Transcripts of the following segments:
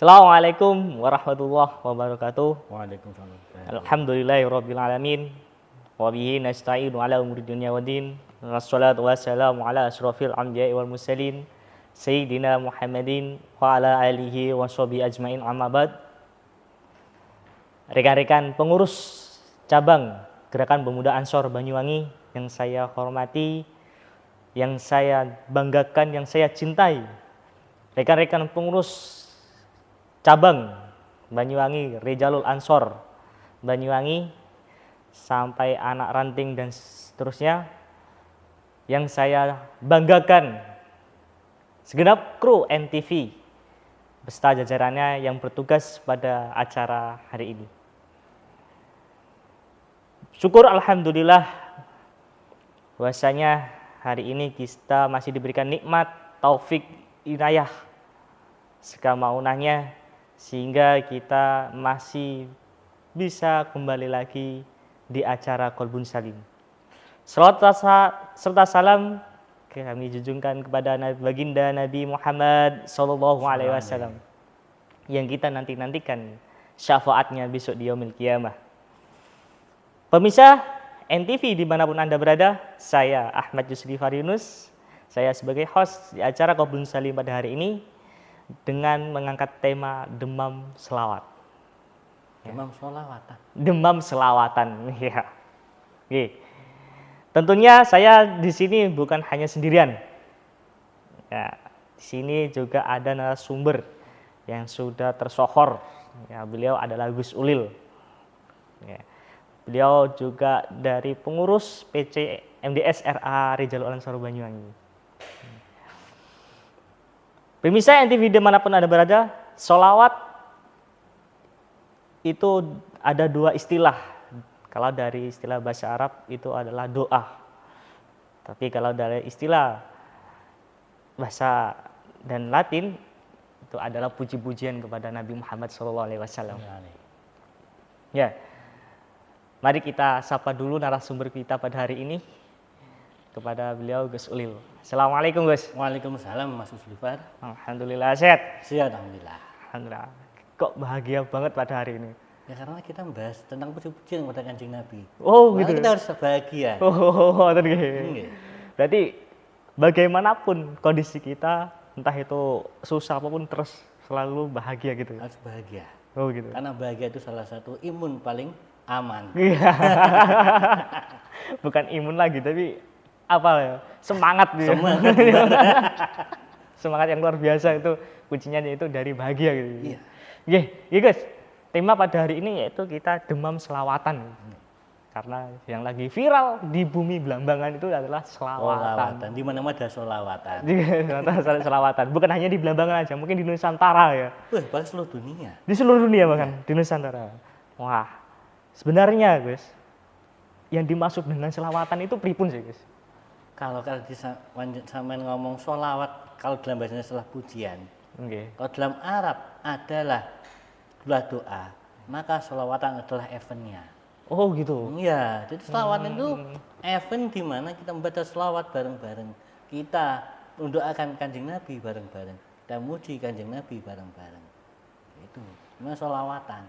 Assalamualaikum warahmatullahi wabarakatuh. Waalaikumsalam. Alhamdulillahirabbil alamin. Wa bihi nasta'inu ala umuri dunya waddin. Wassalatu wassalamu ala asyrofil anbiya'i wal mursalin sayyidina Muhammadin wa ala alihi wa sahbihi ajmain, amma ba'd. Rekan-rekan pengurus cabang Gerakan Pemuda Ansor Banyuwangi yang saya hormati, yang saya banggakan, yang saya cintai. Rekan-rekan pengurus cabang Banyuwangi, Rejalul Ansor Banyuwangi, sampai anak ranting dan seterusnya, yang saya banggakan segenap kru NTV beserta jajarannya yang bertugas pada acara hari ini. Syukur alhamdulillah bahwasanya hari ini kita masih diberikan nikmat, taufik, inayah sekamaunahnya, sehingga kita masih bisa kembali lagi di acara Kolbun Salim. Salawat serta salam kami junjungkan kepada baginda Nabi Muhammad SAW yang kita nantikan syafaatnya besok di yaumil qiyamah. Pemirsa NTV dimanapun Anda berada, saya Ahmad Yusri Farinus, saya sebagai host di acara Kolbun Salim pada hari ini dengan mengangkat tema demam selawat. Demam selawatan. Demam selawatan, ya. Oke. Tentunya saya di sini bukan hanya sendirian. Ya, di sini juga ada narasumber yang sudah tersohor. Ya, beliau adalah Gus Ulil. Ya. Beliau juga dari pengurus PC MDS RA Rejalul Ansor Banyuwangi. Pemirsa NTV dimanapun Anda berada, sholawat itu ada dua istilah. Kalau dari istilah bahasa Arab itu adalah doa. Tapi kalau dari istilah bahasa dan Latin itu adalah puji-pujian kepada Nabi Muhammad SAW. Ya, mari kita sapa dulu narasumber kita pada hari ini, kepada beliau Gus Ulil. Assalamualaikum Gus. Waalaikumsalam Mas Uslifar. Alhamdulillah sehat. Sehat alhamdulillah. Alhamdulillah. Kok bahagia banget pada hari ini? Ya karena kita membahas tentang puji-pujian kepada Kanjeng Nabi. Oh, nah, gitu. Kita harus bahagia. Tadi. Berarti bagaimanapun kondisi kita, entah itu susah apapun, terus selalu bahagia gitu. Harus bahagia. Oh, gitu. Karena bahagia itu salah satu imun paling aman. Bukan imun lagi, tapi apa ya? Semangat gitu. Semangat yang luar biasa itu kuncinya itu dari bahagia gitu. Iya. Oke, guys. Tema pada hari ini yaitu kita demam selawatan. Karena yang lagi viral di bumi Blambangan itu adalah selawatan. Di mana-mana ada selawatan. Selawatan. Bukan hanya di Blambangan aja, mungkin di Nusantara ya. Wah, bahkan seluruh dunia. Di seluruh dunia bahkan, di Nusantara. Wah, sebenarnya guys, yang dimaksud dengan selawatan itu pripun sih guys? Kalau sampean ngomong sholawat, kalau dalam bahasanya adalah pujian. Okay. Kalau dalam Arab adalah doa, maka sholawatan adalah eventnya. Oh gitu. Iya, jadi sholawatan itu event di mana kita membaca sholawat bareng-bareng. Kita mendoakan Kanjeng Nabi bareng-bareng dan muji Kanjeng Nabi bareng-bareng. Itu namanya sholawatan.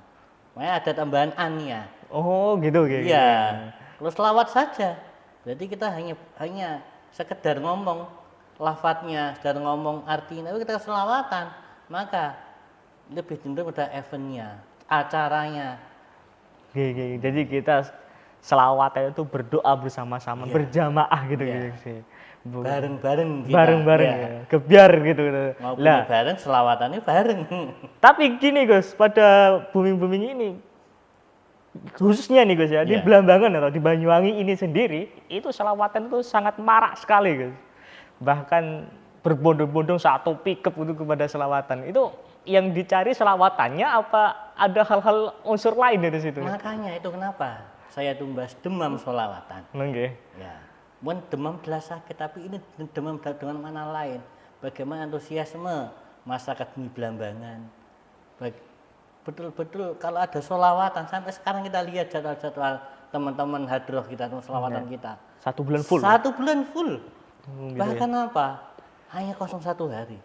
Makanya ada tambahan an-nya. Oh gitu. Iya. Kalau sholawat saja, berarti kita hanya sekedar ngomong lafadznya, sekedar ngomong artinya, tapi kita selawatan, maka lebih cenderung pada eventnya, acaranya. Jadi kita selawatan itu berdoa bersama-sama, berjamaah gitu sih. Bareng-bareng kita. Bareng-bareng ya. Gebiar gitu. Mau bareng, selawatannya bareng. Tapi gini Gus, pada bumi-bumi ini, khususnya nih Gus ya, di Blambangan atau di Banyuwangi ini sendiri, itu selawatan itu sangat marak sekali Gus. Bahkan berbondong-bondong satu pickup itu kepada selawatan. Itu yang dicari selawatannya apa ada hal-hal unsur lain dari situ? Makanya itu kenapa saya tumbas demam selawatan. Nggih. Ya. Bukan demam adalah sakit, tapi ini demam dengan mana lain. Bagaimana antusiasme masyarakat di Blambangan. Betul-betul kalau ada sholawatan, sampai sekarang kita lihat jadwal-jadwal teman-teman hadroh kita, selawatan kita. 1 bulan full? 1 bulan full. Gitu Bahkan ya? apa? Hanya 01 hari.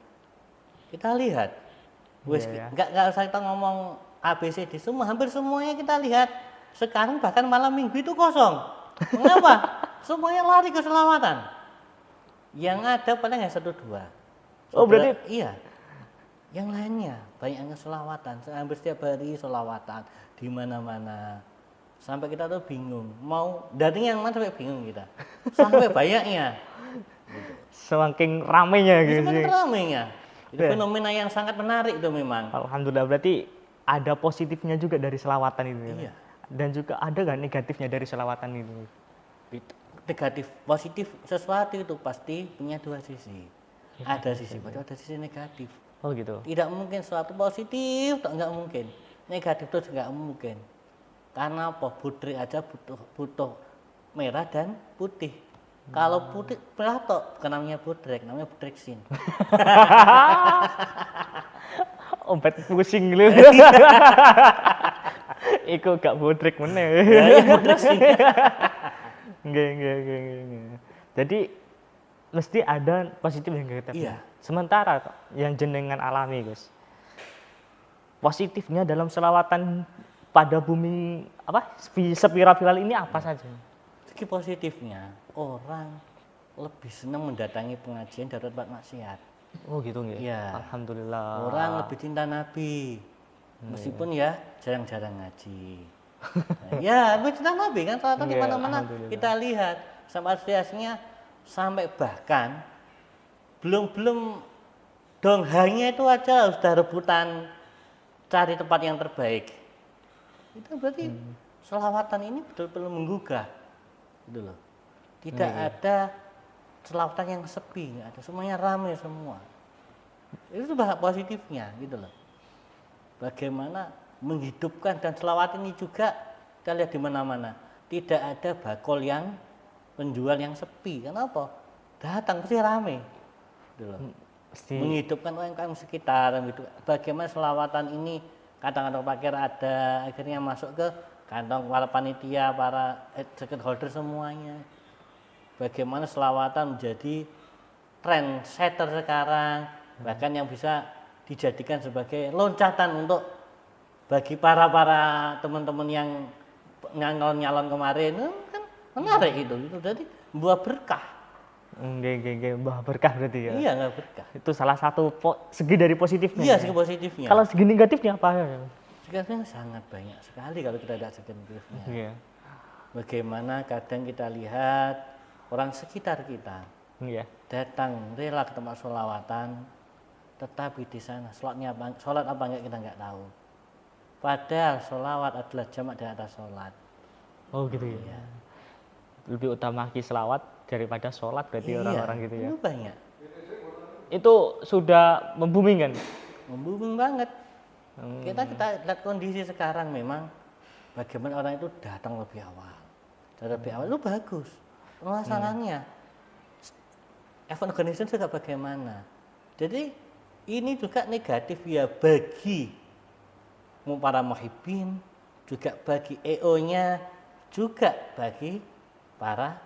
Kita lihat. Wes Iya, ya. nggak usah kita ngomong ABCD semua, hampir semuanya kita lihat sekarang bahkan malam minggu itu kosong. Mengapa? Semuanya lari ke selawatan. Yang ada paling hanya 1-2. Oh, berarti iya. Yang lainnya banyaknya selawatan, hampir setiap hari selawatan di mana-mana. Sampai kita tuh bingung, mau dari yang mana sampai bingung kita. Sampai banyaknya. semakin ramenya gitu Itu kan sih. ramainya. Itu Iya. fenomena yang sangat menarik itu memang. Alhamdulillah, berarti ada positifnya juga dari selawatan itu. Ya? Iya. Dan juga ada nggak negatifnya dari selawatan itu? Negatif, positif sesuatu itu pasti punya dua sisi. Ada sisi positif, ada sisi negatif. Oh gitu. Tidak mungkin suatu positif, nggak mungkin. Negatif itu nggak mungkin. Karena apa? Putri aja butuh merah dan putih. Kalau putih merah toh, bukan namanya pudrek, namanya pudreksin. Obat pusing lu. Iku gak bodrek meneh. Ya, pudreksin. Nggak. Jadi mesti ada positif dan negatif. Iya. Sementara yang jenengan alami, Gus. Positifnya dalam selawatan pada bumi apa? Spiral viral ini apa saja? Segi positifnya, orang lebih senang mendatangi pengajian daripada tempat maksiat. Oh gitu nggak? Iya. Alhamdulillah. Orang lebih cinta Nabi, meskipun ya jarang-jarang ngaji. Ya, lebih cinta Nabi kan, soalnya di Iya, mana-mana alhamdulillah. kita lihat sama asosiasinya sampai bahkan belum donghanya itu aja sudah rebutan cari tempat yang terbaik. Itu berarti selawatan ini betul-betul menggugah, gitu loh. Tidak ada selawatan yang sepi, nggak ada, semuanya ramai semua. Itu bahasa positifnya, gitu loh. Bagaimana menghidupkan dan selawat ini juga kita lihat di mana-mana. Tidak ada bakul yang penjual yang sepi. Kenapa? Datang pasti ramai, gitu loh. Mesti Menghidupkan UMKM sekitar, gitu. Bagaimana selawatan ini kantong-kantong parkir ada, akhirnya masuk ke kantong para panitia, para ticket holder semuanya. Bagaimana selawatan menjadi trendsetter sekarang, bahkan yang bisa dijadikan sebagai loncatan untuk bagi para teman-teman yang nyalon kemarin, kan menarik itu jadi buah berkah. nggak berkah berarti ya. Iya, nggak berkah. Itu salah satu segi dari positifnya. Iya, ya? segi positifnya. Kalau segi negatifnya apa? Sekarang sangat banyak sekali kalau kita lihat segi negatifnya. Iya. Bagaimana kadang kita lihat orang sekitar kita Iya. datang rela ke tempat sholawatan, tetapi di sana sholat apa enggak kita nggak tahu. Padahal sholawat adalah jamak dari atas sholat. Oh gitu ya. Iya. Lebih utamaki selawat daripada sholat berarti orang-orang gitu ya. Itu banyak, Itu sudah membuming kan? membooming banget. Kita lihat kondisi sekarang memang bagaimana orang itu datang lebih awal. Datang lebih awal itu bagus. Pemasangannya, event organization juga bagaimana. Jadi ini juga negatif ya bagi para muhibbin, juga bagi EO-nya, juga bagi para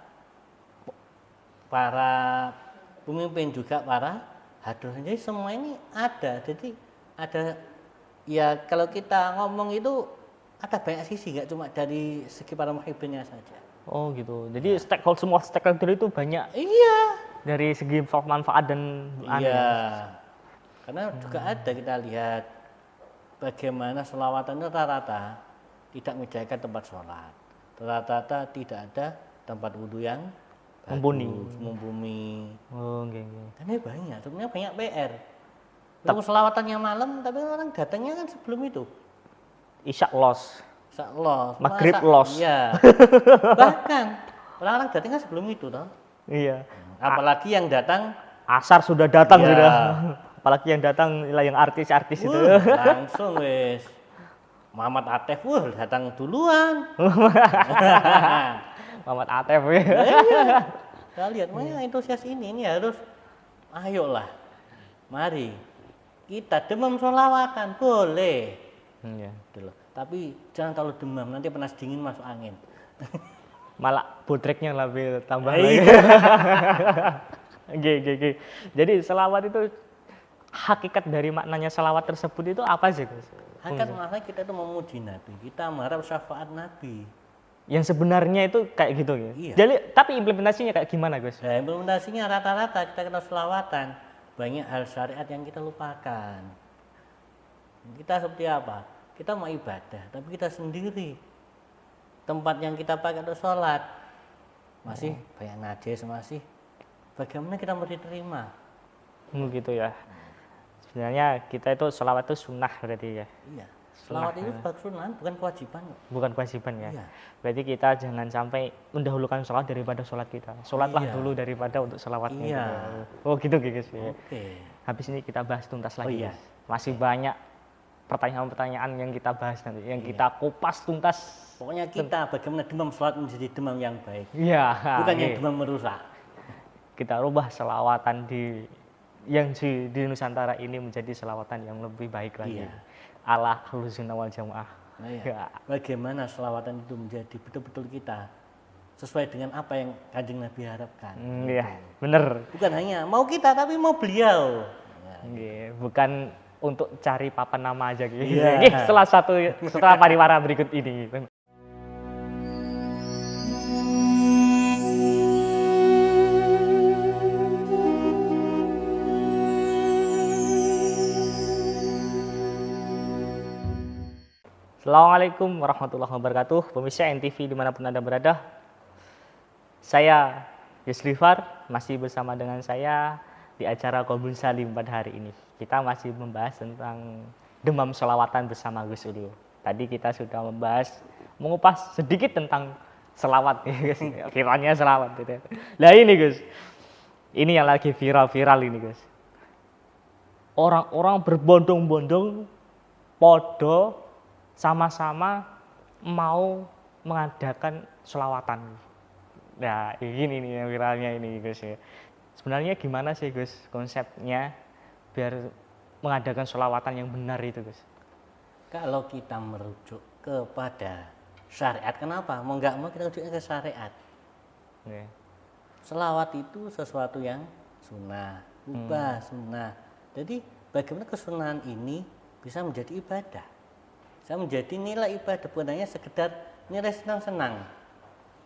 pemimpin, juga para hadroh. Jadi semua ini ada. Jadi ada ya, kalau kita ngomong itu ada banyak sisi, nggak cuma dari segi para muhibbinnya saja. Oh gitu. Jadi semua stakeholder itu banyak Iya. dari segi manfaat dan Iya. Karena juga ada kita lihat bagaimana sholawatan itu rata-rata tidak menyediakan tempat sholat. Rata-rata tidak ada tempat wudhu yang mumpuni. Oh gitu. Karena banyak, sebenarnya banyak PR. Kalau sholawatannya malam, tapi orang datangnya kan sebelum itu. Isya loss. Loss, Maghrib loss. Iya. Bahkan orang-orang datang kan sebelum itu, toh. Iya. Apalagi yang datang Asar sudah datang Iya. sudah. Apalagi yang datang yang artis-artis itu. langsung wes. Muhammad Atef, datang duluan. Muhammad Atef ya. Iya. Kita lihat, makanya antusias ini harus, ayolah, mari kita demam sholawatan, boleh. Iya. Gitu loh. Tapi jangan kalau demam, nanti panas dingin masuk angin. Malah bodreknya lebih tambah Iya. lagi. Oke. Jadi selawat itu hakikat dari maknanya selawat tersebut itu apa sih Gus? Akan makanya kita itu memuji Nabi, kita mengharap syafaat Nabi. Yang sebenarnya itu kayak gitu ya. Iya. Jadi tapi implementasinya kayak gimana Gus? Nah, implementasinya rata-rata kita selawatan, banyak hal syariat yang kita lupakan. Kita seperti apa? Kita mau ibadah, tapi kita sendiri. Tempat yang kita pakai untuk sholat masih banyak najis, masih bagaimana kita mau diterima? Gitu ya. Sebenarnya kita itu selawat itu sunnah berarti ya. Iya. Selawat itu sebagai sunnah, bukan kewajiban. Bukan kewajiban ya. Iya. Berarti kita jangan sampai mendahulukan sholat daripada sholat kita. Sholatlah Iya. dulu daripada untuk selawatnya. Iya. Gitu. Oh gitu Gus ya. Oke. Habis ini kita bahas tuntas lagi. iya. Gus. Masih banyak pertanyaan-pertanyaan yang kita bahas nanti, yang Iya. kita kupas tuntas. Pokoknya kita bagaimana demam sholat menjadi demam yang baik, Iya. bukan yang iya. demam merusak. Kita rubah selawatan di Nusantara ini menjadi selawatan yang lebih baik lagi. Iya. Ala Ahlus Sunnah wal Jamaah. Nah, ya. Ya. Bagaimana selawatan itu menjadi betul-betul kita sesuai dengan apa yang Kanjeng Nabi harapkan. Iya, bener. Bukan hanya mau kita, tapi mau beliau. Nah, Iya, bukan untuk cari papan nama aja gitu. Iya. Ini setelah pariwara berikut ini. Assalamualaikum warahmatullahi wabarakatuh. Pemirsa NTV dimanapun Anda berada. Saya Yusrifar, masih bersama dengan saya di acara Qolbun Salim pada hari ini. Kita masih membahas tentang demam selawatan bersama Gus Ulio. Tadi kita sudah mengupas sedikit tentang selawat, viralnya selawat. Gitu. Nah ini Gus, ini yang lagi viral-viral ini Gus. Orang-orang berbondong-bondong, podo sama-sama mau mengadakan selawatan. Nah ini nih yang viralnya ini Gus ya. Sebenarnya gimana sih Gus konsepnya biar mengadakan selawatan yang benar itu Gus? kalau kita merujuk kepada syariat, kenapa? Mau nggak mau kita rujuknya ke syariat. Oke. Selawat itu sesuatu yang sunnah, ubah sunnah. Jadi bagaimana kesunahan ini bisa menjadi ibadah, bisa menjadi nilai ibadah, bukan hanya sekedar nilai senang-senang.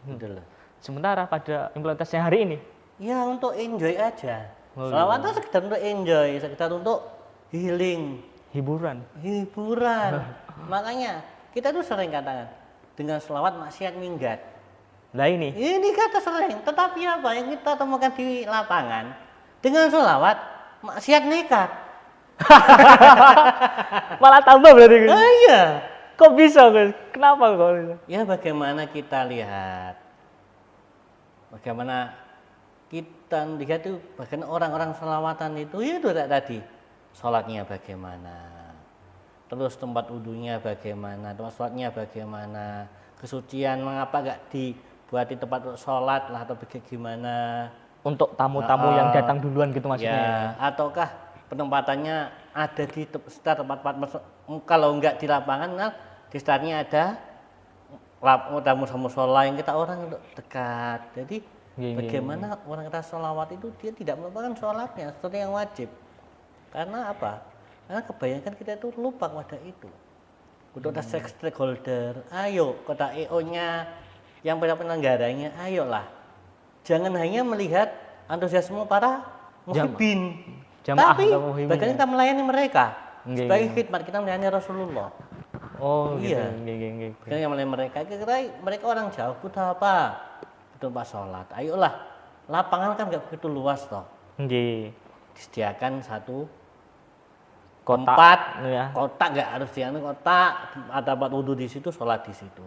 Gitu loh. Sementara pada implementasinya hari ini, Ya untuk enjoy aja. Oh, Selawat itu sekedar untuk enjoy, sekedar untuk healing, hiburan. hiburan. Makanya kita tuh sering katakan dengan selawat maksiat minggat. Lah ini, Ini kata sering, tetapi apa yang kita temukan di lapangan dengan selawat maksiat nekat. malah tambah berarti Gus. Oh iya. Kok bisa Gus? Kenapa kok bisa? Ya bagaimana kita lihat, bagaimana kita lihat itu bagaimana orang-orang selawatan itu, ya itu tadi sholatnya bagaimana, terus tempat wudhunya bagaimana, tempat sholatnya bagaimana, kesucian mengapa nggak dibuati tempat untuk sholat lah atau bagaimana, Untuk tamu-tamu yang datang duluan gitu maksudnya. ya ataukah penempatannya ada di sekitar tempat-tempat, kalau enggak di lapangan, nah di sekitarnya ada tamu musola yang kita orang untuk dekat. Jadi Iya. bagaimana orang kita sholawat itu dia tidak melupakan sholatnya sesuatu yang wajib. Karena apa? Karena kebanyakan kita itu lupa pada itu. Untuk stakeholder, ayo kota EO-nya, yang penyelenggaranya, ayolah. Jangan hanya melihat antusiasme para muhibbin, Jamaah tapi atau muhibbin bagaimana ya? kita melayani mereka. Nggih, Sebagai khidmat kita melayani Rasulullah. Oh gitu. Iya. Nggih. Kita yang melayani mereka, kira mereka orang jauh, butuh apa? Butuh tempat sholat. Ayolah, lapangan kan nggak begitu luas toh. Nggih. Disediakan satu Kotak. tempat, Ya. kotak nggak harus dianu kotak, ada tempat wudhu di situ, sholat di situ.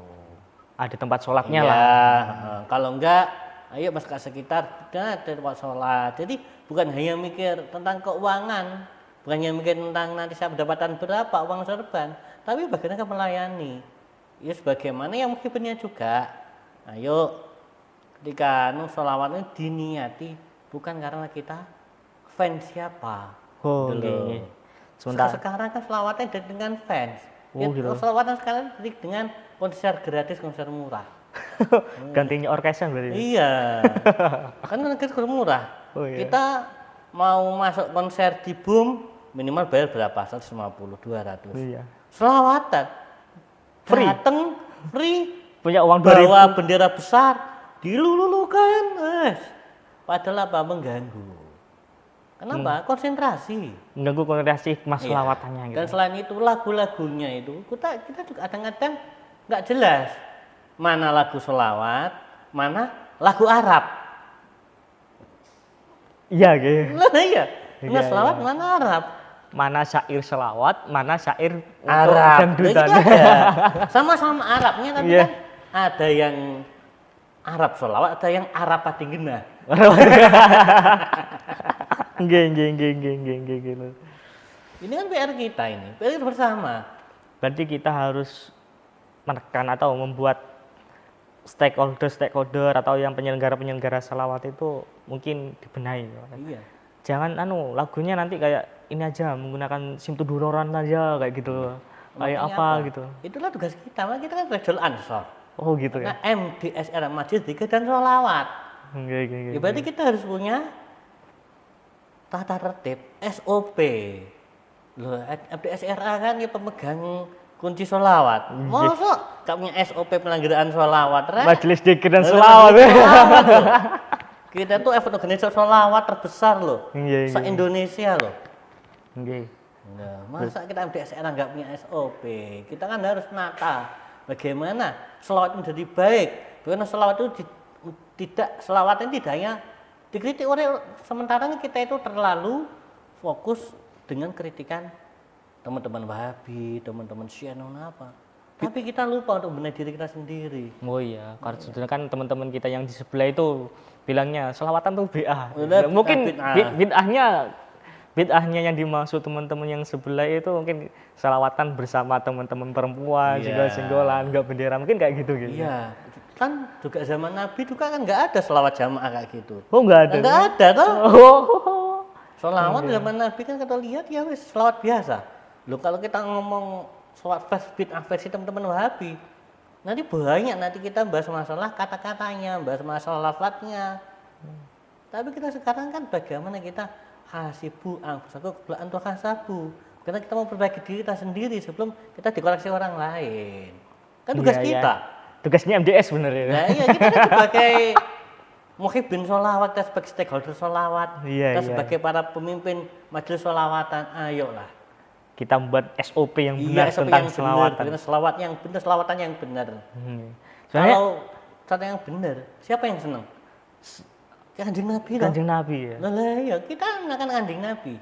Ada tempat sholatnya Iya, lah. kalau enggak, ayo masyarakat sekitar ada tempat sholat. Jadi bukan hanya mikir tentang keuangan, bukan hanya mikir tentang nanti saya pendapatan berapa uang serban, tapi bagaimana kita melayani. Ya sebagaimana yang mungkinnya juga. Ayo ketika sholawat ini diniati bukan karena kita fans siapa. Oh, Gitu loh. nggih. Sebentar. Sekarang kan selawatnya dengan fans. Oh, gitu. Selawatan sekarang dengan konser gratis, konser murah. Gantinya orkestra berarti. Iya. Kan konser murah. Oh, iya. Kita mau masuk konser di Boom minimal bayar berapa? 150, 200. Iya. Selawatan. Free. Dateng free. Punya uang 2000. Bawa bendera besar, dilulukan. Padahal apa? Mengganggu. Kenapa? Konsentrasi. Mengganggu konsentrasi mas Iya. selawatannya gitu. Dan selain itu lagu-lagunya itu kita juga kadang-kadang nggak jelas mana lagu selawat, mana lagu Arab. Iya gitu. Nah, iya. Mana Iya, selawat, iya. mana Arab. Mana syair selawat, mana syair untuk Arab. dangdutan. Nah, itu ada. Sama-sama Arabnya tapi Iya. kan ada yang Arab selawat, ada yang Arab patinggena. Nggih gitu. Ini kan PR kita ini, PR bersama. Berarti kita harus menekan atau membuat stakeholder atau yang penyelenggara selawat itu mungkin dibenahi. Iya. Jangan lagunya nanti kayak ini aja menggunakan simtuduloran aja kayak gitu. Kayak Makanya apa gitu. Itulah tugas kita, makanya kita kan Rajul Ansor. Oh gitu Nah, ya. MDSR Masjid Dzikir dan Sholawat. Nggih. Ya berarti kita harus punya tata tertib, SOP. Loh, MDSRA kan ya pemegang kunci sholawat. Masa gak punya SOP penyelenggaraan sholawat, Rek? Majelis Dzikir dan Majelis Selawat. Sholawat, loh. Kita tuh event organisator sholawat terbesar loh. Iya. Se-Indonesia loh. Nggih. Nah, masa kita MDSR nggak punya SOP? Kita kan harus nata bagaimana selawat menjadi baik. Bagaimana selawat itu selawat ini tidak hanya dikritik oleh sementara kita itu terlalu fokus dengan kritikan teman-teman Wahabi, teman-teman Syiah apa. Tapi kita lupa untuk benahi diri kita sendiri. Oh iya, karena sebetulnya kan teman-teman kita yang di sebelah itu bilangnya selawatan tuh bid'ah. Udah, Mungkin bid'ah. bid'ahnya yang dimaksud teman-teman yang sebelah itu mungkin selawatan bersama teman-teman perempuan, Iya. singgol-singgolan, enggak bendera, mungkin kayak gitu. Iya, kan juga zaman Nabi juga kan nggak ada selawat jamaah kayak gitu. Oh enggak ada. Nggak ada toh. Oh. Selawat zaman Nabi kan kita lihat ya wis selawat biasa. Loh kalau kita ngomong selawat bid'ah versi teman-teman Wahabi, nanti banyak nanti kita bahas masalah kata-katanya, bahas masalah lafadznya. Tapi kita sekarang kan bagaimana kita hasibu anfusakum qabla an tuhasabu. Karena kita mau perbaiki diri kita sendiri sebelum kita dikoreksi orang lain. Kan tugas Iya, iya. kita. Tugasnya MDS bener ya. Nah iya kita kan sebagai muhibbin sholawat, kita sebagai stakeholder sholawat, Iya, kita iya. sebagai para pemimpin majelis sholawatan, ayolah. Kita membuat SOP yang benar Iya, SOP tentang yang selawatan. benar, selawat yang benar, selawatan yang benar. Soalnya Kalau kata yang benar, siapa yang senang? Kanjeng Nabi loh. Kanjeng Nabi ya. Lah iya, kita akan kanjeng Nabi.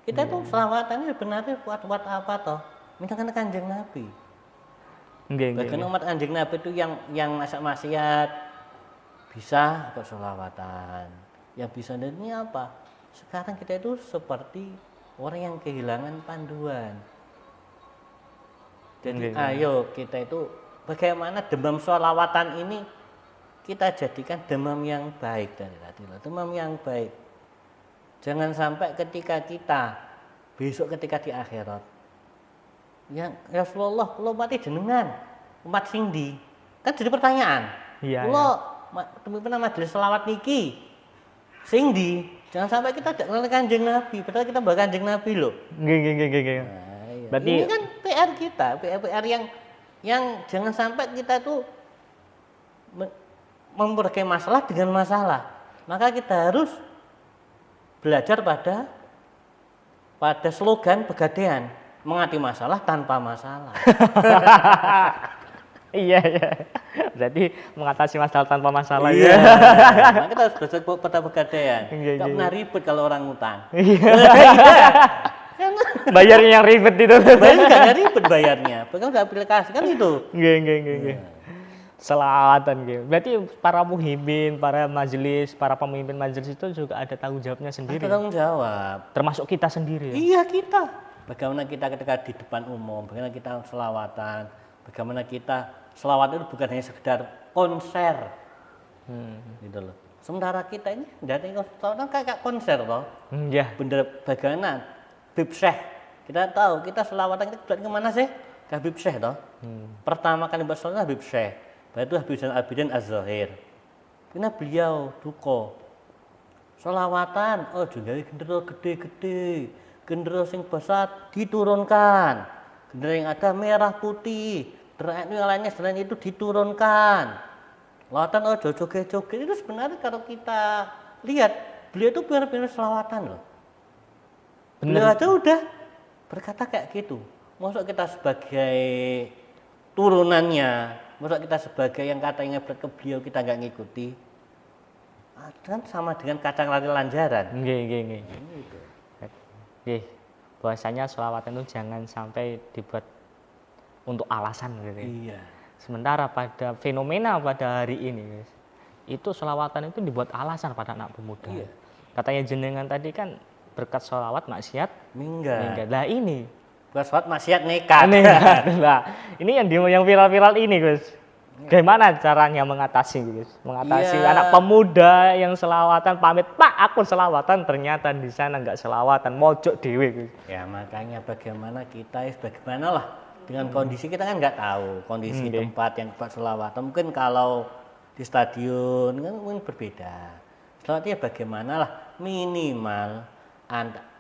Kita tuh selawatannya benarnya buat apa toh? Mintakan kanjeng Nabi. Nggih. Bahkan umat kanjeng Nabi itu yang maksiat bisa ikut sholawatan. Yang bisa dan ini apa? Sekarang kita itu seperti orang yang kehilangan panduan. Jadi ayo kita itu bagaimana demam sholawatan ini kita jadikan demam yang baik dari tadi. Demam yang baik. Jangan sampai ketika kita besok ketika di akhirat ya Rasulullah kalau mati jenengan umat sindi kan jadi pertanyaan. Iya. Kalau pemimpin majelis selawat niki sindi jangan sampai kita tidak kenal kanjeng Nabi padahal kita bakal kanjeng Nabi loh. Nggih. Nah, iya. Berarti Ini kan PR kita, PR yang jangan sampai kita tuh memperbaiki masalah dengan masalah. Maka kita harus belajar pada slogan Pegadaian, mengati masalah tanpa masalah. iya. Berarti mengatasi masalah tanpa masalah Iya. ya. Maka kita harus belajar pada Pegadaian. Iya, Gak iya. pernah ribet kalau orang utang. Bayarnya yang ribet itu. Bayar nggak ribet bayarnya, bahkan udah aplikasi kan itu. Nggih. Selawatan gitu. Berarti para muhibbin, para majelis, para pemimpin majelis itu juga ada tanggung jawabnya sendiri. Ada tanggung jawab. Termasuk kita sendiri ya. Iya kita. Bagaimana kita ketika di depan umum, bagaimana kita selawatan, bagaimana kita selawat itu bukan hanya sekedar konser, gitu loh. Sementara kita ini dari selawatan kayak konser loh. Iya. Bener bagaimana Habib Syekh. Kita tahu kita selawatan kita kemana sih? Ke Habib Syekh toh. Pertama kali buat selawatan Habib Syekh. Itu Habib Zainal Abidin Az-Zahir. Karena beliau duka. Selawatan, oh juga gendera gede-gede. gendera sing besar diturunkan, gendera yang ada merah putih, yang lainnya selain itu diturunkan. Selawatan ojo joget-joget itu sebenarnya kalau kita lihat beliau itu benar-benar selawatan loh. Beliau aja udah berkata kayak gitu. Maksud kita sebagai turunannya, maksud kita sebagai yang katanya ke beliau kita nggak ngikuti, kan sama dengan kacang lari lanjaran. Nggih. Nggih. Bahwasanya selawatan itu jangan sampai dibuat untuk alasan gitu. Iya. Sementara pada fenomena pada hari ini, guys, itu selawatan itu dibuat alasan pada anak pemuda. Iya. Katanya jenengan tadi kan berkat selawat maksiat Minggat. Lah ini Bukan sholat maksiat nekat. Nah, ini yang viral-viral ini, Gus. Bagaimana caranya mengatasi, Gus? Mengatasi Iya. anak pemuda yang selawatan pamit, Pak, aku selawatan, ternyata di sana enggak selawatan, mojok dewe, Gus. Ya makanya bagaimana kita, bagaimana lah dengan kondisi kita kan nggak tahu kondisi Nggih. tempat yang buat selawatan. Mungkin kalau di stadion kan mungkin berbeda. Selawatnya bagaimana lah minimal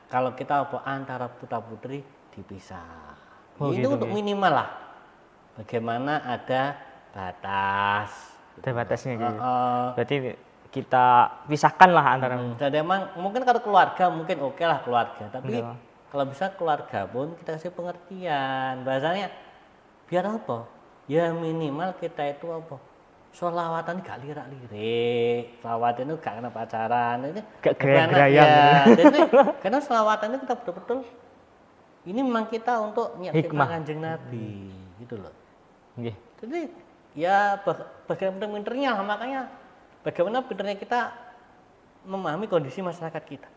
kalau kita antara putra putri dipisah. Oh, Itu gitu, untuk nggih. minimal lah. Bagaimana ada batas. Ada batasnya gitu. Heeh. Berarti kita pisahkan lah antara Dan emang mungkin kalau keluarga mungkin oke lah keluarga, tapi Iya. kalau bisa keluarga pun kita kasih pengertian. Bahasanya biar apa? Ya minimal kita itu apa? Sholawatan gak lirak-lirik, sholawatan itu gak kena pacaran, ini Gak karena- gerayang-gerayang. ya, jadi, karena sholawatan itu kita betul-betul ini memang kita untuk nyiapin Hikmah. kanjeng Nabi, gitu loh. nggih. Jadi ya bagaimana pinternya lah, makanya bagaimana pinternya kita memahami kondisi masyarakat kita.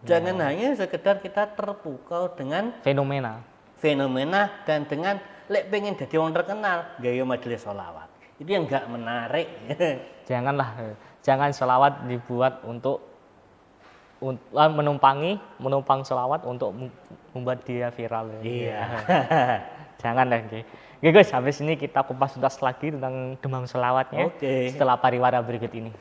Jangan hanya sekedar kita terpukau dengan Fenomena. fenomena dan dengan lek pengen jadi orang terkenal gaya majelis sholawat. Itu yang enggak menarik. Jangan selawat dibuat untuk menumpang selawat untuk membuat dia viral. Iya. Jangan deh. Oke guys, habis ini kita kupas tuntas lagi tentang demam selawatnya. Oke. Setelah pariwara berikut ini.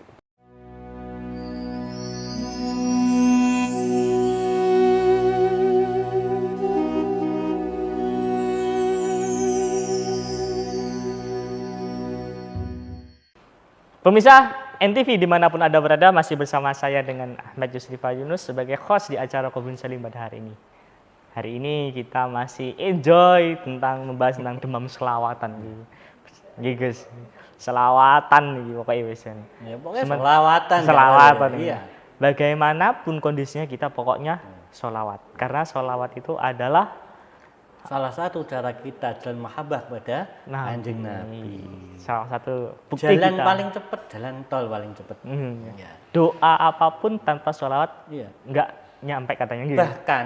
Pemirsa NTV dimanapun Anda berada, masih bersama saya dengan Ahmad Yusrifa Yunus sebagai host di acara Kobun Salim pada hari ini. Hari ini kita masih enjoy membahas tentang demam selawatan gitu. Gitu guys. Selawatan gitu pokoknya biasanya. Ya, pokoknya selawatan. Selawatan. Iya. Bagaimanapun kondisinya kita pokoknya sholawat. Karena sholawat itu adalah Salah satu cara kita jalan mahabbah pada kanjeng ini Nabi. salah satu bukti Jalan kita. paling cepat, jalan tol paling cepat. Ya. Doa apapun tanpa sholawat Iya. nggak nyampe katanya gitu. Bahkan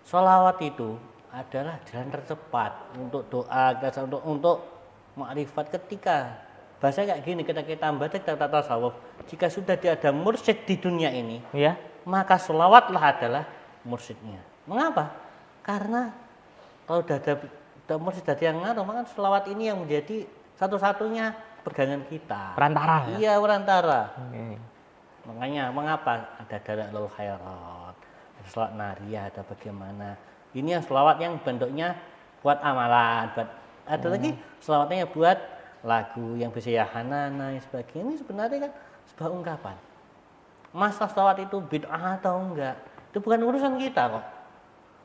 sholawat itu adalah jalan tercepat untuk doa, untuk makrifat ketika bahasa kayak gini kita baca kita tasawuf. Jika sudah ada mursyid di dunia ini, Ya. maka sholawatlah adalah mursyidnya. Mengapa? Karena kalau udah mursyid dari yang ngaruh, maka sholawat ini yang menjadi satu-satunya pegangan kita. Perantara. Ya? Iya, perantara. Oke. Makanya mengapa ada Dalailul Khairat, ada selawat nariyah, ada bagaimana. Ini yang selawat yang bentuknya buat amalan, ada lagi selawatnya buat lagu yang bisa ya hanana dan sebagainya. Ini sebenarnya kan sebuah ungkapan. Masalah selawat itu bid'ah atau enggak, itu bukan urusan kita kok.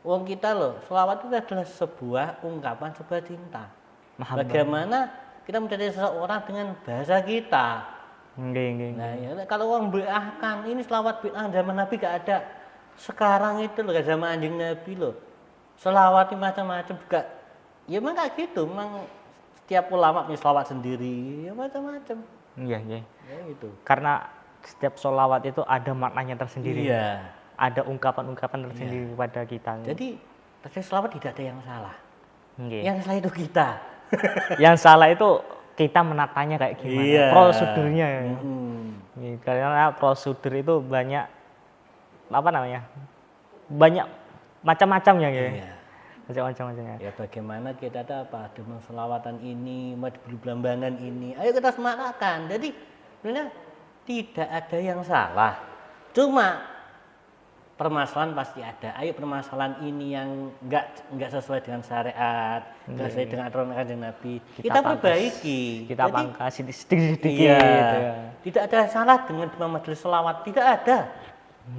Wong kita loh, selawat itu adalah sebuah ungkapan, sebuah cinta. Mahabbah. Bagaimana kita menjadi seseorang dengan bahasa kita. Nggih. Nah, ya, kalau orang bid'ahkan, ini selawat bid'ah zaman Nabi gak ada. Sekarang itu loh, zaman anjing Nabi loh. Selawat ini macam-macam juga. Ya memang kayak gitu, memang setiap ulama punya selawat sendiri, ya macam-macam. Iya. Ya gitu. Karena setiap sholawat itu ada maknanya tersendiri. Iya. Ada ungkapan-ungkapan tersendiri kepada kita. Jadi terkait selawat tidak ada yang salah. Nggih. Yang salah itu kita. Yang salah itu kita menatanya kayak gimana. Iya. Prosedurnya. Ya. Hmm. Nggih, karena prosedur itu banyak banyak macam-macamnya ya. Iya. Macam-macamnya. Ya bagaimana kita ada apa dengan selawatan ini, madhul belambangan ini. Ayo kita sematkan. Jadi sebenarnya tidak ada yang salah. Cuma permasalahan pasti ada. Ayo permasalahan ini yang nggak sesuai dengan syariat, nggak sesuai dengan aturan Kanjeng Nabi, kita perbaiki. Kita Jadi, pangkas sedikit-sedikit. iya, Ya. tidak ada salah dengan majelis selawat, tidak ada.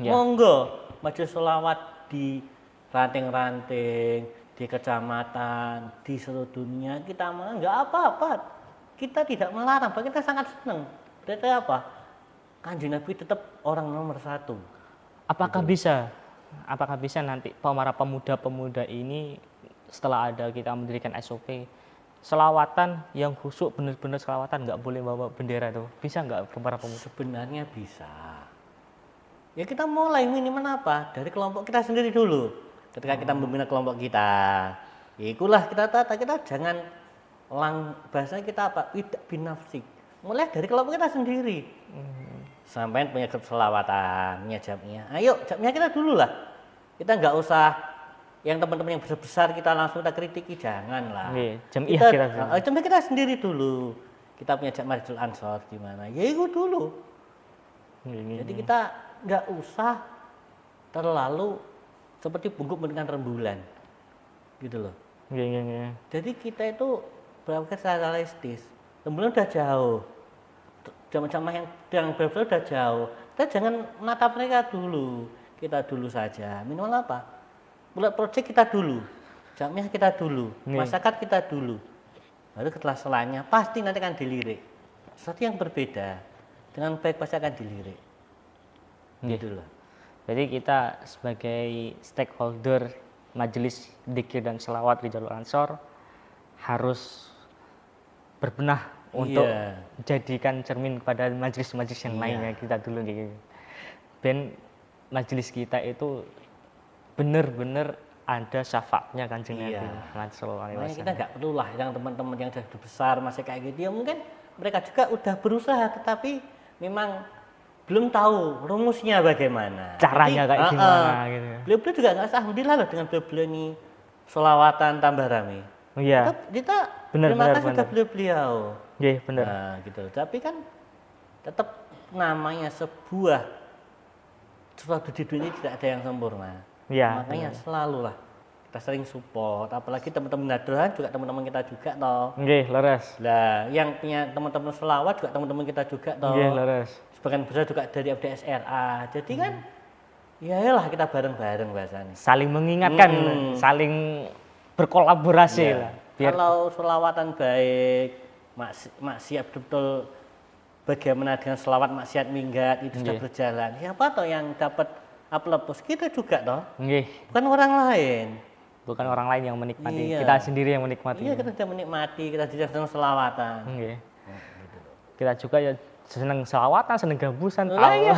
Ya. Monggo majelis selawat di ranting-ranting, di kecamatan, di seluruh dunia kita malah nggak apa-apa. Kita tidak melarang, bahkan kita sangat senang. Berarti apa? Kanjeng Nabi tetap orang nomor satu. Apakah bisa nanti para pemuda-pemuda ini setelah ada kita mendirikan SOP selawatan yang khusyuk, benar-benar selawatan, nggak boleh bawa bendera tuh, bisa nggak para pemuda? Sebenarnya bisa. Ya kita mulai minimal apa? Dari kelompok kita sendiri dulu. Ketika kita membina kelompok kita, ya itulah kita tata, kita jangan bahasa kita apa? Tidak binafsik. Mulai dari kelompok kita sendiri. Sampai punya grup selawatan, punya jamnya. Ayo jamnya kita dulu lah. Kita nggak usah yang teman-teman yang besar-besar kita langsung kita kritiki, janganlah. Jamiah Jamiah kita sendiri dulu. Kita punya jam Marijul Ansor di mana? Ya itu dulu. Jadi kita nggak usah terlalu seperti bungkuk dengan rembulan, gitu loh. Jadi kita itu berpikir secara realistis. Rembulan udah jauh. Jamaah yang berbeda udah jauh. Kita jangan menatap mereka dulu. Kita dulu saja. Minimal apa? Mulai proyek kita dulu. Jamiah kita dulu. Masyarakat kita dulu. Baru setelah selanjutnya pasti nanti akan dilirik. Sesuatu yang berbeda dengan baik pasti akan dilirik. Gitu loh. Jadi kita sebagai stakeholder Majelis Dzikir dan Selawat Ridjalul Ansor harus berbenah untuk menjadikan cermin kepada majelis-majelis yang lainnya kita dulu gitu. Ben majelis kita itu benar-benar ada syafaatnya Kanjeng Nabi sallallahu alaihi wasallam. Kita nggak perlu lah yang teman-teman yang sudah besar masih kayak gitu. Ya mungkin mereka juga udah berusaha tetapi memang belum tahu rumusnya bagaimana. Caranya kayak gimana gitu. Beliau juga nggak sah. Alhamdulillah loh dengan beliau ini sholawatan tambah rame. Iya. Kita benar. sudah beliau. Iya benar. Nah, gitu. Tapi kan tetap namanya sesuatu di dunia tidak ada yang sempurna. Iya. Makanya selalu lah kita sering support. Apalagi teman-teman Nadrohan juga teman-teman kita juga toh. Nggih, leres. Lah, yang punya teman-teman selawat juga teman-teman kita juga toh. Nggih, leres. Sebagian besar juga dari FDSRA. Jadi kan ya kita bareng-bareng bahasanya. Saling mengingatkan, saling berkolaborasi lah. Kalau selawatan baik, maksiat betul bagaimana dengan selawat maksiat minggat itu sudah berjalan. Siapa toh yang dapat upload? Kita juga toh. Bukan orang lain. Bukan orang lain yang menikmati, kita sendiri yang menikmati. Iya, kita sudah menikmati, kita sudah senang selawatan. Kita juga ya senang selawatan, senang gambusan. Iya,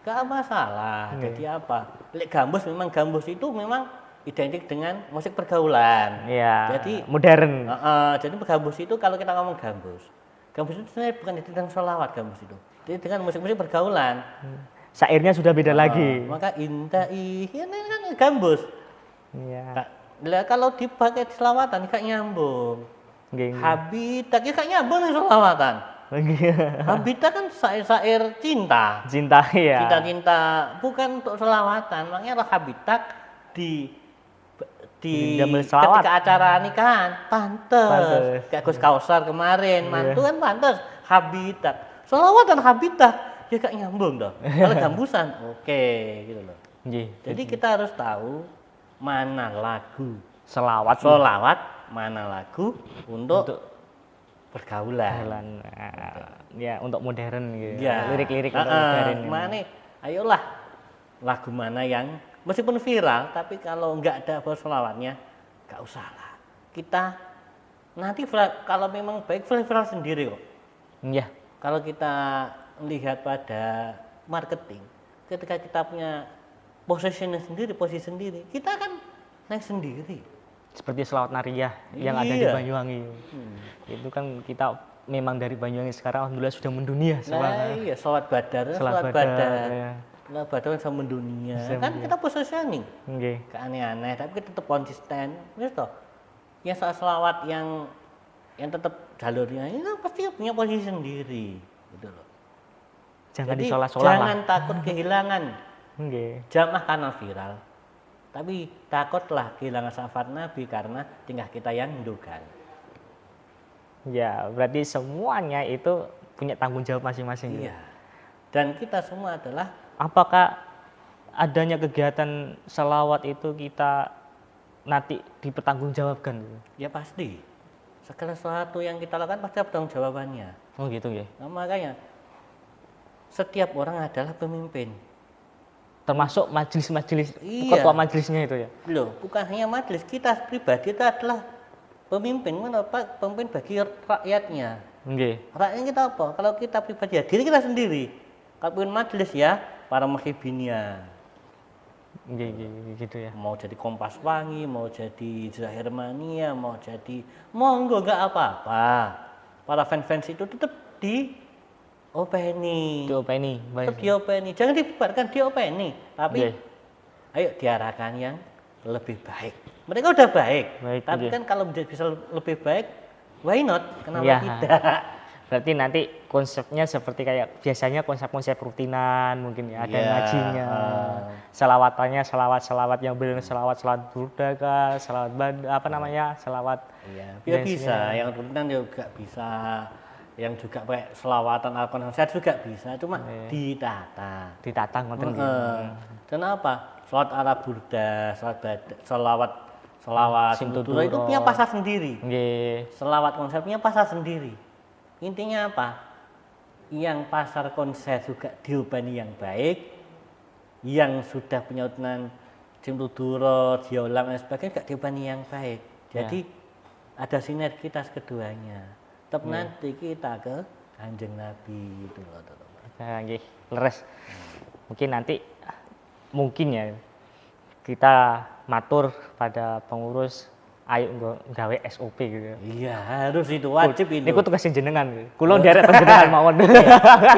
gak masalah. Jadi apa? Lek gambus memang gambus itu memang identik dengan musik pergaulan. Iya. Jadi modern. Jadi gambus itu kalau kita ngomong gambus itu sebenarnya bukan identik dengan selawat gambus itu. Jadi dengan musik-musik pergaulan. Syairnya sudah beda lagi. Maka ini kan gambus. Iya. Lah kalau dipakai selawatan gak nyambung. Habitat gak nyambung dengan selawatan. Habitat kan syair cinta. Cinta ya. Cinta bukan untuk selawatan. Makanya habitat di ketika acara nikahan pantes. Kayak Gus Kausar kemarin mantu kan pantes habitat. Selawatan habitat ya gak nyambung dong. Kalau gambusan oke, gitu loh. Jadi kita harus tahu mana lagu selawat, mana lagu untuk pergaulan. Ya untuk modern gitu. Lirik-lirik untuk modern. Mana? Ayolah lagu mana yang meskipun viral tapi kalau nggak ada selawatnya nggak usah lah. Kita nanti kalau memang baik viral sendiri kok. Iya. Kalau kita lihat pada marketing, ketika kita punya posisi sendiri, kita akan naik sendiri. Seperti selawat Nariyah yang ada di Banyuwangi. Itu kan kita memang dari Banyuwangi sekarang alhamdulillah sudah mendunia. Selawat Badar. Ya. Lah Badar sama mendunia. Kan kita positioning. Gak aneh-aneh, tapi kita tetap konsisten. Terus toh, yang selawat yang tetap jalurnya ini pasti punya posisi sendiri, gitu loh. Jangan jadi disolah-solah jangan takut kehilangan Nggih. Jamaah karena viral. Tapi takutlah kehilangan syafaat Nabi karena tingkah kita yang ndugan. Ya, berarti semuanya itu punya tanggung jawab masing-masing. Gitu. Iya. Dan kita semua adalah Apakah adanya kegiatan selawat itu kita nanti dipertanggungjawabkan? Gitu? ya pasti segala sesuatu yang kita lakukan pasti ada tanggung jawabannya. Oh gitu ya. Nah, makanya setiap orang adalah pemimpin. Termasuk majelis-majelis Iya. ketua majelisnya itu ya. Loh, bukan hanya majelis, kita pribadi itu adalah pemimpin. Kenapa? Pemimpin bagi rakyatnya. Nggih. Rakyatnya kita apa? Kalau kita pribadi ya diri kita sendiri. Kalau pemimpin majelis ya para muhibinnya. Nggih, gitu ya. Mau jadi Kompas Wangi, mau jadi Zahir Mania, mau jadi monggo nggak apa-apa. Para fans-fans itu tetap diopeni. Diopeni, Tetap baik. diopeni. Jangan dibubarkan, diopeni. Tapi Nggih. ayo diarahkan yang lebih baik. Mereka udah baik. Baik, Tapi nggih. kan kalau bisa lebih baik, why not? Kenapa Iya. tidak? Berarti nanti konsepnya seperti kayak biasanya konsep-konsep rutinan mungkin ya, ada Iya, ngajinya, selawatannya selawat-selawat yang benar selawat burda kah, selawat apa namanya, selawat Iya, dan bisa. Yang rutinan juga bisa. Yang juga pakai selawatan Al-Quran juga bisa. Cuma ditata. ditata ngoten nggih. Dan apa? Selawat ala burda, selawat Simtuduro. itu punya pasal sendiri. Nggih. Selawat konsepnya pasar sendiri. Intinya apa? Yang pasar konsep juga diobani yang baik, yang sudah punya utunan Simtuduro, Diolam dan sebagainya juga diobani yang baik. Jadi ada sinergitas keduanya. Tetap nanti kita ke Kanjeng Nabi itu loh. Nah, nggih, leres. Mungkin ya kita matur pada pengurus ayo gawe SOP gitu. Iya, harus itu wajib itu. Niku tugasnya jenengan. Kulo nderek jenengan mawon.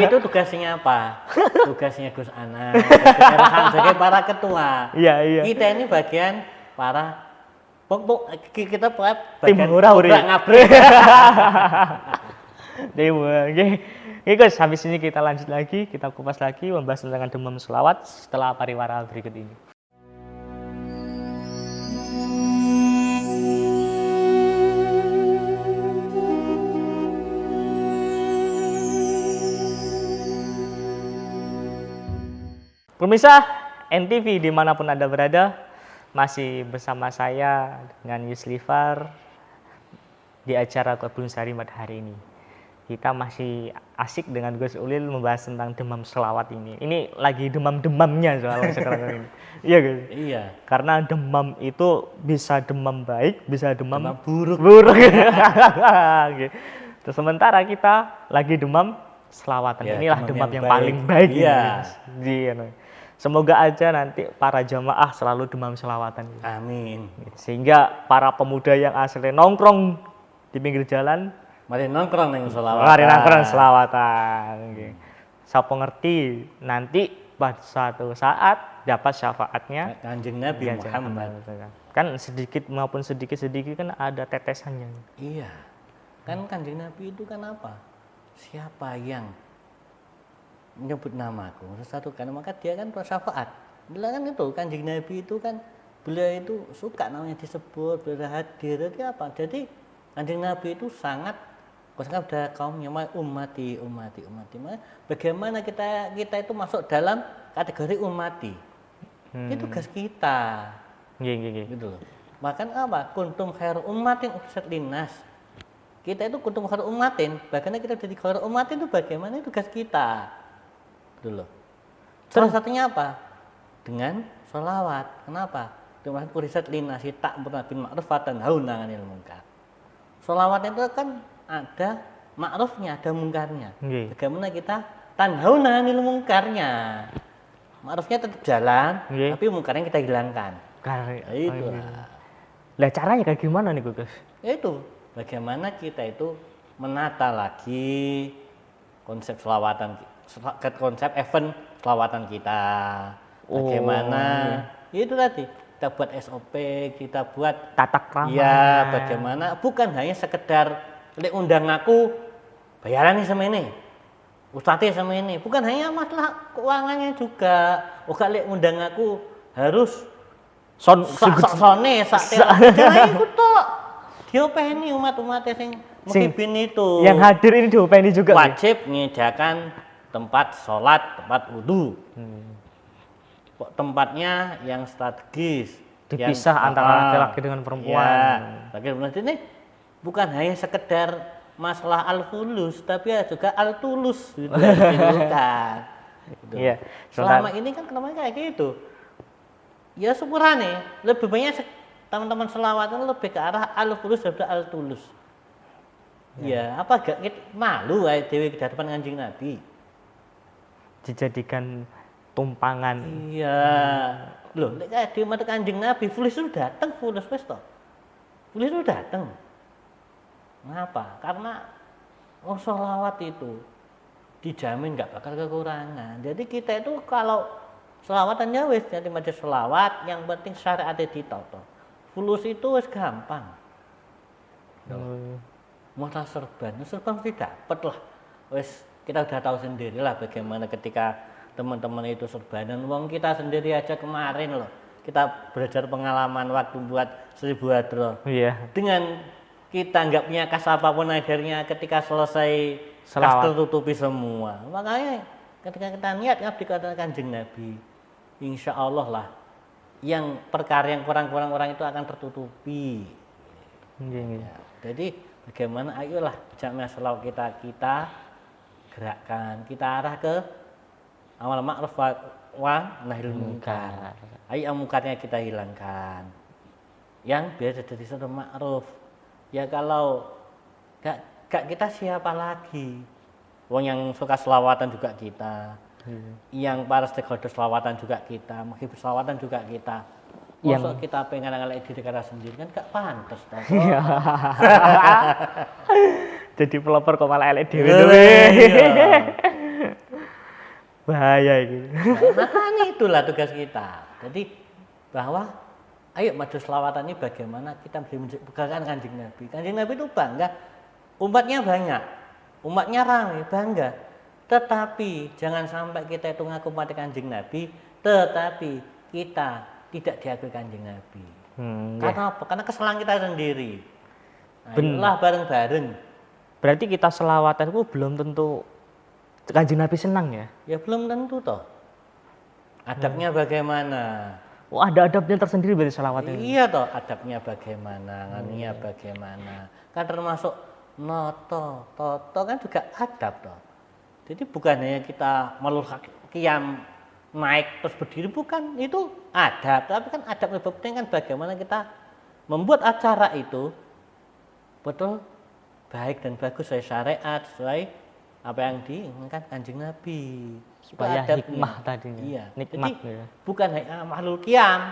Itu tugasnya apa? Tugasnya Gus Anas, sebagai para ketua. Iya. Kita ini bagian para kita Tim bagian hura-huri. ngabrik. Dewa, nggih. Nggih Gus, habis ini kita lanjut lagi, kita kupas lagi membahas tentang demam selawat setelah pariwara berikut ini. Pemirsa NTV dimanapun Anda berada, masih bersama saya dengan Yuslivar di acara Kebun Sari pada hari ini. Kita masih asik dengan Gus Ulil membahas tentang demam selawat ini. Ini lagi demam-demamnya soalnya sekarang ini. Iya Gus? Iya. Karena demam itu bisa demam baik, bisa demam Buruk. Oke. Terus sementara kita lagi demam selawatan. Ya, Inilah demam demam yang yang baik. paling baik. Iya. Iya. Semoga aja nanti para jamaah selalu demam selawatan. Amin. Sehingga para pemuda yang asli nongkrong di pinggir jalan, Mari nongkrong nang selawat. mari nongkrong selawatan. Siapa ngerti nanti pada suatu saat dapat syafaatnya Kanjeng Nabi Iya, Muhammad. kan sedikit maupun sedikit kan ada tetesannya. Iya. Kan Kanjeng Nabi itu kan apa? Siapa yang menyebut namaku satu kan maka dia kan syafaat. Beliau kan itu Kanjeng Nabi itu kan beliau itu suka namanya disebut, beliau hadir. Jadi apa? Jadi Kanjeng Nabi itu sangat khususnya pada kaumnya ummati. Maka bagaimana kita itu masuk dalam kategori ummati? Itu tugas kita. Nggih. Gitu loh. Bahkan apa? Kuntum khairu ummatin ukhrijat linnas. Kita itu kuntum khairu ummatin, bagaimana kita jadi khairu ummatin itu bagaimana itu tugas kita. Dulu. Salah satunya apa? Dengan sholawat. Kenapa? Dengan ukhrijat linnas ta'muruna bil ma'ruf wa tanhauna 'anil munkar. Sholawat itu kan ada ma'rufnya, ada mungkarnya. Nggih. Bagaimana kita tanhauna 'anil munkarnya? Ma'rufnya tetap jalan, Nggih. tapi mungkarnya kita hilangkan. Itu Lah caranya kayak gimana nih Gus? itu bagaimana kita itu menata lagi konsep selawatan, konsep event selawatan kita. Bagaimana itu tadi kita buat SOP, kita buat Tatak krama. ya bagaimana bukan hanya sekedar lek undang aku bayaran nih sama ini. ustadznya sama ini. Bukan hanya masalah keuangannya juga. Oh lek ngundang aku harus sone sak jangan ikut tok. Diopeni umat-umatnya sing muhibin itu. Yang hadir ini diopeni juga. Wajib menyediakan tempat sholat, tempat wudhu. Tempatnya yang strategis. Dipisah yang antara laki-laki dengan perempuan. Ya, laki-laki ini bukan hanya sekedar masalah al-fulus, tapi juga al-tulus. Gitu, gitu. Iya. Selama ini kan kenapa kayak gitu? Ya syukurane, lebih banyak teman-teman selawatan lebih ke arah al-fulus daripada al-tulus. Ya, apa gak malu ae dhewe di hadapan Kanjeng Nabi? Dijadikan tumpangan. Iya. Loh, nek kayak di mata Kanjeng Nabi, fulus itu datang, fulus wis to. Fulus itu datang. Kenapa? Karena sholawat itu dijamin nggak bakal kekurangan. Jadi kita itu kalau sholawatan ya wis jadi majelis sholawat, yang penting syariatnya ditata. Fulus itu wis gampang. Masalah serban mesti dapat lah. Wis kita udah tahu sendiri lah bagaimana ketika teman-teman itu serbanan. Wong kita sendiri aja kemarin loh, kita belajar pengalaman waktu buat 1000 hadroh. Iya. Dengan kita nggak punya kas apapun akhirnya ketika selesai kas Selawat. tertutupi semua. Makanya ketika kita niat ngabdi kepada Kanjeng Nabi, insya Allah lah yang perkara yang kurang-kurang orang itu akan tertutupi. Ya, jadi bagaimana ayolah jamaah selawat kita gerakkan, kita arah ke amal ma'ruf wa nahil munkar. Ayo mukarnya kita hilangkan. Yang biasa jadi suatu ma'ruf. Ya kalau gak kita siapa lagi? Wong yang suka selawatan juga kita. Yang para stakeholder selawatan juga kita, menghibur selawatan juga kita. Masuk kita pengen ngalek diri kita sendiri kan gak pantas toh. Jadi pelopor kok malah elek dhewe. Bahaya gitu. Nah, itulah tugas kita. Jadi bahwa ayo maju selawatan ini bagaimana kita menjaga Kanjeng Nabi. Kanjeng Nabi itu bangga, umatnya banyak, umatnya ramai, bangga. Tetapi jangan sampai kita itu ngaku mati Kanjeng Nabi, tetapi kita tidak diakui Kanjeng Nabi. Karena apa? Karena kesalahan kita sendiri. Ayolah bareng-bareng. Berarti kita selawatan itu belum tentu Kanjeng Nabi senang ya? Ya belum tentu toh. Adabnya bagaimana? Oh, ada adabnya tersendiri berarti selawat ini. Iya toh, adabnya bagaimana, nganunya bagaimana. Kan termasuk noto, toto kan juga adab toh. Jadi bukan hanya kita meluluh qiyam naik terus berdiri, bukan, itu adab. Tapi kan adab lebih penting kan bagaimana kita membuat acara itu betul baik dan bagus sesuai syariat, sesuai apa yang diinginkan Kanjeng Nabi. Supaya adabnya. hikmah tadinya. Iya. Nikmat Jadi, ya. bukan hanya mahlul qiyam.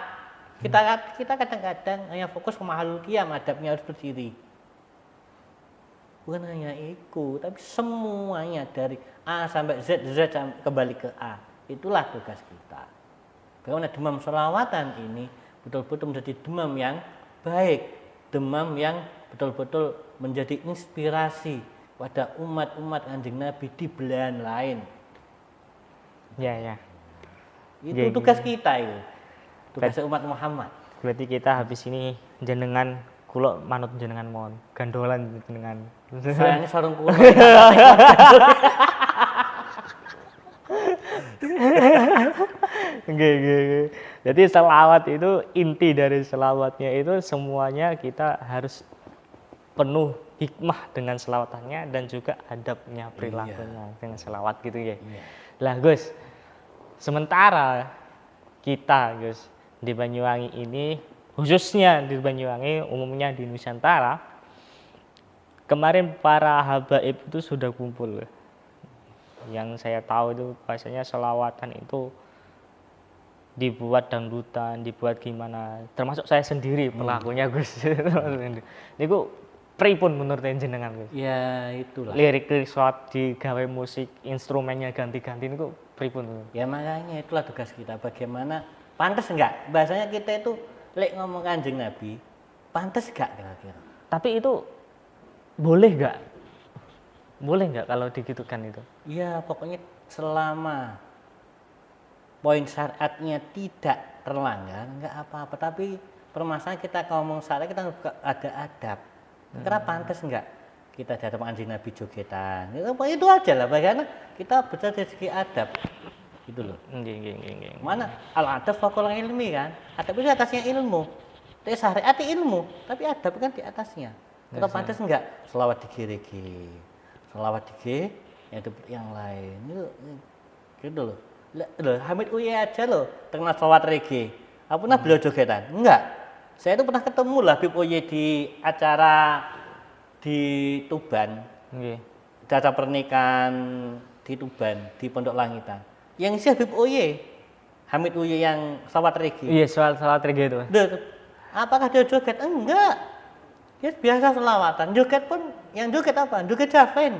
Kita kadang-kadang hanya fokus ke mahlul qiyam, adabnya harus berdiri. Bukan hanya itu, tapi semuanya dari A sampai Z kembali ke A. Itulah tugas kita. Bagaimana demam selawatan ini betul-betul menjadi demam yang baik, demam yang betul-betul menjadi inspirasi pada umat-umat Kanjeng Nabi di belahan lain. Ya. Itu tugas kita itu. Tugas umat Muhammad. Berarti kita habis ini jenengan kulo manut jenengan mohon gandolan jenengan. Sayangnya sarung kulo. Nggih. Jadi selawat itu inti dari selawatnya itu semuanya kita harus penuh hikmah dengan selawatannya dan juga adabnya, perilakunya dengan selawat gitu ya. Lah Gus, sementara kita Gus di Banyuwangi ini, khususnya di Banyuwangi, umumnya di Nusantara, kemarin para habaib itu sudah kumpul. Yang saya tahu itu bahasanya selawatan itu dibuat dangdutan, dibuat gimana, termasuk saya sendiri pelakunya Gus. Niku pripun menurut jenengan Gus? Ya itulah. Lirik-lirik selawat digawe musik, instrumennya ganti-ganti niku pripun? Ya makanya itulah tugas kita. Bagaimana pantas enggak? Bahasanya kita itu lek ngomong Kanjeng Nabi, pantas enggak kira-kira? Tapi itu boleh enggak? Boleh nggak kalau digitukan itu? Ya pokoknya selama poin syariatnya tidak terlanggar nggak apa-apa. Tapi permasalahan kita kalau ngomong syariat kita ada adab. Karena pantas nggak kita datang anjing Nabi jogetan. Itu aja lah, bagaimana kita bicara dari segi adab gitu loh. Nggih. Mana al-adab faqul ilmi kan? Adab itu atasnya ilmu. Tapi syariat itu ilmu, tapi adab kan di atasnya. Kita pantas enggak selawat di kiri, selawat di kiri, yang lain itu gitu loh. Loh, Hamid Uye aja loh, terkenal selawat reggae. Apa pernah beliau jogetan? Enggak. Saya itu pernah ketemu lah Habib Uye di acara di Tuban, Nggih. di acara pernikahan di Tuban, di Pondok Langitan. Yang isi Habib Uye, Hamid Uye yang selawat reggae. Iya, soal salat reggae itu. Duh, apakah dia joget? Enggak. Dia biasa selawatan. Joget pun yang joget apa? Joget Javen.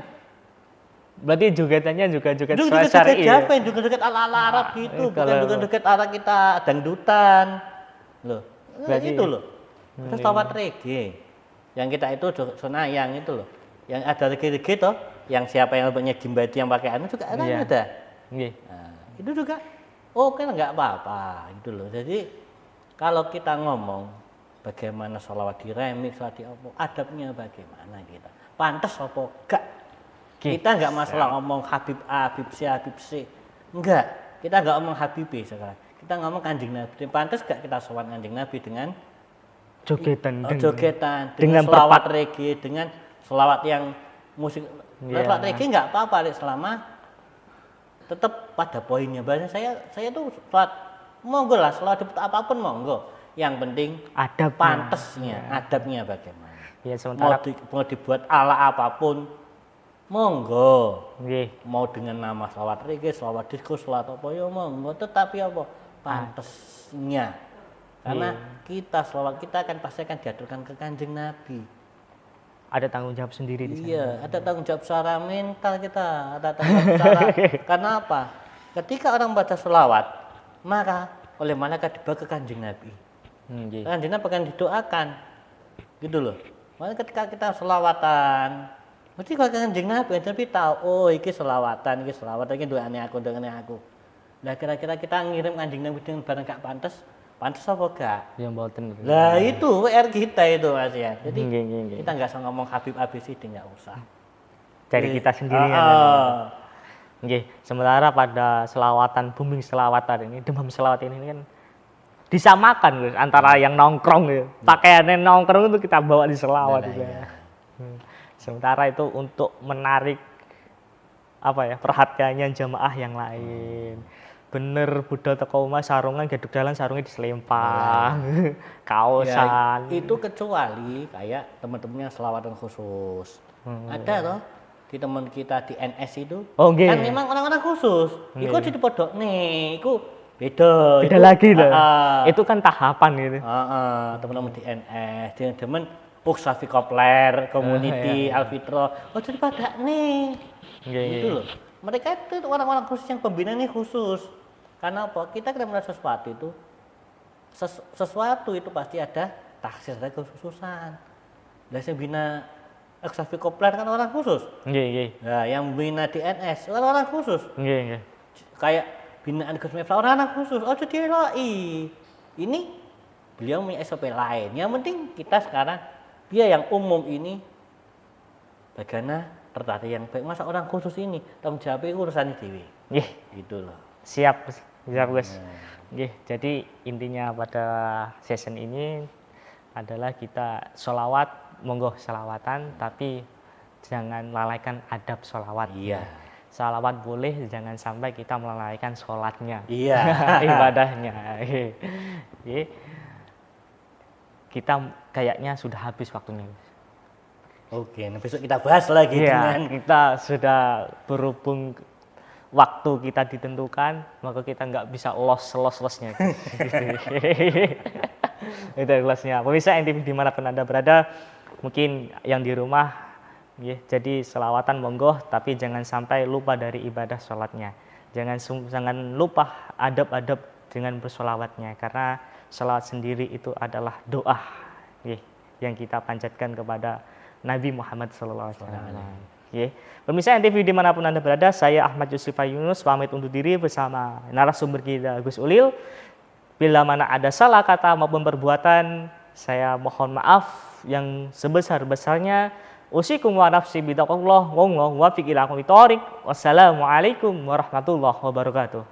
Berarti jogetannya juga joget Joget syar'i ya? Javen, juga joget ala-ala Arab gitu, kalau- bukan joget ala kita dangdutan. Loh, Berarti- itu loh. Itu selawat reggae. Yang kita itu zona yang itu loh. Yang ada reggae-reggae toh, yang siapa yang punya gimba itu yang pakai anu juga ada. Iya. Ada. Nggih. Nah, itu juga oke nggak apa-apa gitu loh. Jadi kalau kita ngomong bagaimana sholawat di remix, sholawat di apa, adabnya bagaimana kita, pantas apa enggak? Kita nggak masalah ngomong Habib A, Habib C, enggak. Kita nggak ngomong Habib B sekarang. Kita ngomong Kanjeng Nabi. Pantas nggak kita sowan Kanjeng Nabi dengan Jogetan. jogetan, dengan dengan sholawat reggae, dengan sholawat yang musik. Iya. Sholawat reggae nggak apa-apa, Lek, selama tetap pada poinnya. Bahasa saya tuh sholat monggo lah, sholawat apapun monggo. Yang penting Adabnya. pantesnya, adabnya bagaimana. Ya sementara Mau dibuat ala apapun, monggo. nggih. Mau dengan nama sholawat reggae, sholawat disco, sholawat apa ya monggo. Tetapi apa? Pantesnya. Karena kita sholawat kita akan pasti akan diaturkan ke Kanjeng Nabi. Ada tanggung jawab sendiri di sana. Iya, ada tanggung jawab secara mental kita, ada tanggung jawab secara. Karena apa? Ketika orang baca sholawat, maka oleh malaikat dibawa ke Kanjeng Nabi. Nggih. Kanjeng Nabi akan didoakan, gitu loh. Makanya ketika kita sholawatan, mesti kalau Kanjeng Nabi tahu, oh iki sholawatan, ini doanya aku. Nah kira-kira kita ngirim Kanjeng Nabi dengan barang gak pantas apa gak? Yang mboten. Lah itu WR kita itu Mas ya. Jadi Nggih. kita nggak usah ngomong Habib ABCD, nggak usah. Dari kita sendiri ya. Nggih, sementara pada selawatan booming selawatan ini, demam selawat ini kan disamakan guys antara yang nongkrong gitu. Pakaiannya nongkrong itu kita bawa di selawat Nah, gitu. iya. Sementara itu untuk menarik apa ya, perhatiannya jamaah yang lain. Bener budal teko omah sarungan geduk dalan sarungnya diselempang. Kaosan. Ya, itu kecuali kayak teman-teman yang selawatan khusus. Ada loh di teman kita di NS itu. Oh, nggih. Kan memang orang-orang khusus. Iku di podok nih, iku beda. Beda Iku, lagi loh. ah, Itu kan tahapan gitu. teman-teman di NS, di teman Puksafi Kopler, Community, Alfitro. Oh jadi pada nih. Nggih, Gitu loh. Mereka itu orang-orang khusus yang pembina ini khusus. Karena apa? Kita melihat sesuatu itu sesuatu itu pasti ada taksir, ada kekhususan. Lah yang bina Eksafi Kopler kan orang khusus. Nggih. Nah, yang bina di NS orang khusus. Nggih. Kayak binaan Gus Miftah orang khusus. Oh jadi ini beliau punya SOP lain. Yang penting kita sekarang dia yang umum ini bagaimana tertata yang baik. Masa orang khusus ini tanggung jawabnya urusan dewi. Nggih. Gitu loh. Siap Gus. Nggih, jadi intinya pada session ini adalah kita sholawat, monggo sholawatan, tapi jangan lalaikan adab sholawat. Iya. Sholawat boleh, jangan sampai kita melalaikan sholatnya, Iya. ibadahnya. Nggih. Kita kayaknya sudah habis waktunya. Oke, nah besok kita bahas lagi Iya, dengan kita sudah berhubung waktu kita ditentukan, maka kita nggak bisa los-losnya. Itu losnya. Pemirsa NTV dimanapun Anda berada, mungkin yang di rumah, ya, jadi selawatan monggo, tapi jangan sampai lupa dari ibadah sholatnya. Jangan lupa adab-adab dengan bersolawatnya, karena sholawat sendiri itu adalah doa, ya, yang kita panjatkan kepada Nabi Muhammad SAW. Oke. Pemirsa NTV dimanapun Anda berada, saya Ahmad Yusrifa Yunus pamit undur diri bersama narasumber kita Gus Ulil. Bila mana ada salah kata maupun perbuatan, saya mohon maaf yang sebesar-besarnya. Usikum wa nafsi bitaqullah wa fiqil aqli thoriq. Wassalamualaikum warahmatullahi wabarakatuh.